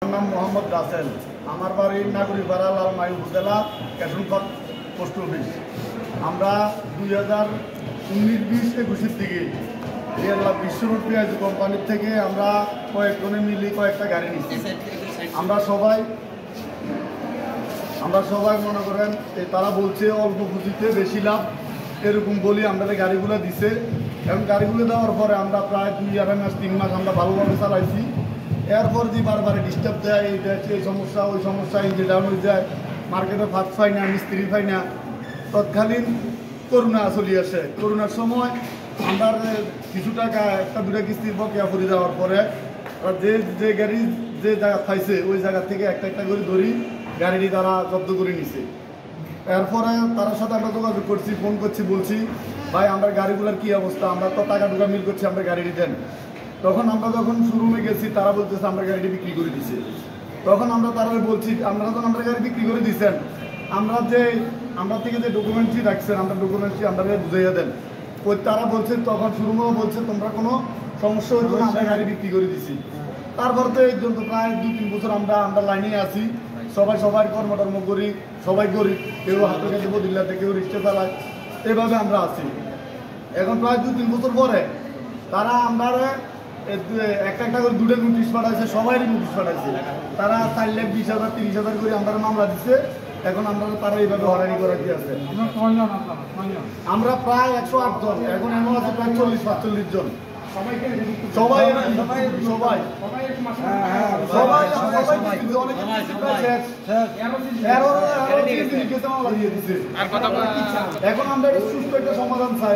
আমার নাম মোহাম্মদ রাসেল। আমার বাড়ি নাগরিকপাড়া লালমাই উপজেলা কেশনকট পোস্ট অফিস। আমরা 2019-20-21 থেকে বিশ্বরূপ পেঁয়াজ কোম্পানির থেকে আমরা কয়েকজনে মিলে কয়েকটা গাড়ি নিচ্ছি। আমরা সবাই মনে করেন তারা বলছে অল্প পুঁজিতে বেশি লাভ, এরকম বলি আমাদের গাড়িগুলো দিছে। এবং গাড়িগুলো দেওয়ার পরে আমরা প্রায় 2-2.5 মাস 3 মাস আমরা ভালোভাবে চালাইছি। এরপর যে বারবার ডিস্টার্ব দেয়, এই সমস্যা ওই সমস্যা, ইঞ্জিন ডাউন হয়ে যায়, মার্কেটে ফার্স্ট পাই না, মিস্ত্রি পাই না। তৎকালীন করোনা চলে আসে। করোনার সময় আমরা কিছু টাকা 1-2টা কিস্তির বকেয়া করে দেওয়ার পরে যে গাড়ি যে জায়গা পাইছে ওই জায়গা থেকে একটা করে ধরি গাড়িটি তারা জব্দ করে নিছে। এরপরে তার সাথে আমরা যোগাযোগ করছি, ফোন করছি, বলছি ভাই আমরা গাড়িগুলোর কী অবস্থা, আমরা তো টাকা টুকা মিল করছি, আমরা গাড়িটি দেন। তখন আমরা যখন শোরুমে গেছি তারা বলতেছে আমরা গাড়িটি বিক্রি করে দিছি। তখন আমরা তারা বলছি আপনারা যখন আমরা গাড়ি বিক্রি করে দিচ্ছেন, আমরা থেকে যে ডকুমেন্টসই রাখছেন আমরা ডকুমেন্টসই আমরা বুঝাইয়া দেন। ওই তারা বলছে, তখন শোরুমেও বলছে তোমরা কোনো সমস্যা হইতো না, আমরা গাড়ি বিক্রি করে দিছি। তারপর তো এই জন্য প্রায় 2-3 বছর আমরা লাইনে আছি। সবাই কর্মটর্ম করি, সবাই করি, কেউ হাতের কাছে বদিল্লাতে, কেউ রিক্সা চালায়, এইভাবে আমরা আছি। এখন প্রায় 2-3 বছর পরে তারা আমরা একটা করে 2টা নোটিশ পাঠাইছে, সবাইরই নোটিশ পাঠাইছে। তারা 4,20,000 30,000 করে আমরা মামলা দিচ্ছে। এখন আমরা তারা এইভাবে হয়রানি করা কি আছে। আমরা প্রায় 108 জন, এখন এমন আছে প্রায় 40-45 জন। এখন আমরা সুস্থ একটা সমাধান চাই।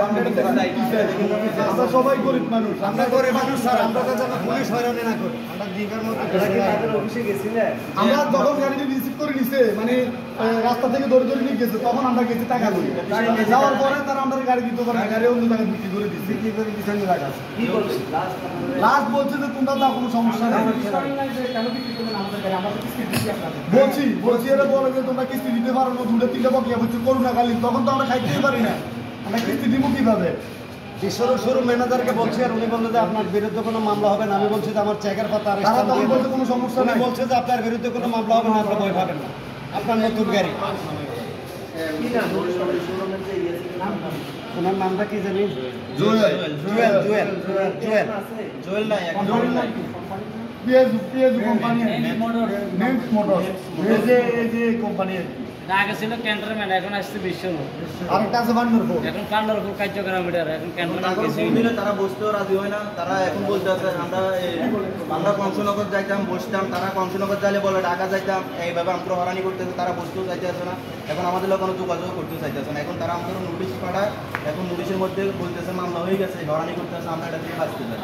আমরা সবাই গরিব মানুষ, আমরা পুলিশ হয়রানি না করি। আমরা যখন গাড়িটি রিসিভ করে নিছে, মানে রাস্তা থেকে ধরে নিয়ে গেছে, তখন আমরা গেছি টাকা করি। যাওয়ার পরে তারা আমরা গাড়ি দিতে পারে, গাড়ি অন্য জায়গায় বিক্রি করে দিচ্ছি। লাস্ট বলছে যে তোমরা তো কোনো সমস্যা নেই। বলছি এরা বলে যে তোমরা কিস্তি দিতে পারো না, 2-3টা বকেয়া হচ্ছে করোনাকালীন, তখন তো আমরা খাইতেই পারি না, আমরা কিস্তি দিব কিভাবে? শোরুম ম্যানেজারকে বলছি, আর উনি বললেন যে আপনার বিরুদ্ধে কোনো মামলা হবে না। আমি বলছি যে আমার চেকের পাতা বলতে কোনো সমস্যা নেই, বলছে যে আপনার বিরুদ্ধে কোনো মামলা হবে না, আপনার ভয় পাবেন না, আপনার নতুন গাড়ি। ওনার নামটা কি জানি? জুয়েল কোম্পানি, কোম্পানি আগে ছিল ক্যান্টনমেন্ট, এখন আসছে বিশ্বরূপ। আরেকটা আছে বান্ডারপুর, এখন বান্ডারপুর কার্যক্রম এখন ক্যান্টনমেন্ট দিলে তারা বসতেও রাজি হয় না। তারা এখন বলতে আছে আমরা কংসনগর যাইতাম, বসতাম, তারা কংসনগর যাইলে বলে ঢাকা যাইতাম, এইভাবে আমরা হয়রানি করতেছে। তারা বসতেও চাইতে আসে না, এখন আমাদের কোনো যোগাযোগ করতেও চাইতেছে না। এখন তারা আমাদের নোটিশ পাঠায়, এখন নোটিশের মধ্যে বলতেছে মামলা হয়ে গেছে, হয়রানি করতেছে, আমরা এটা থেকে বাঁচতে চাই,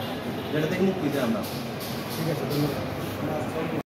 যেটা থেকে মুক্তি চাই আমরা। ঠিক আছে, ধন্যবাদ।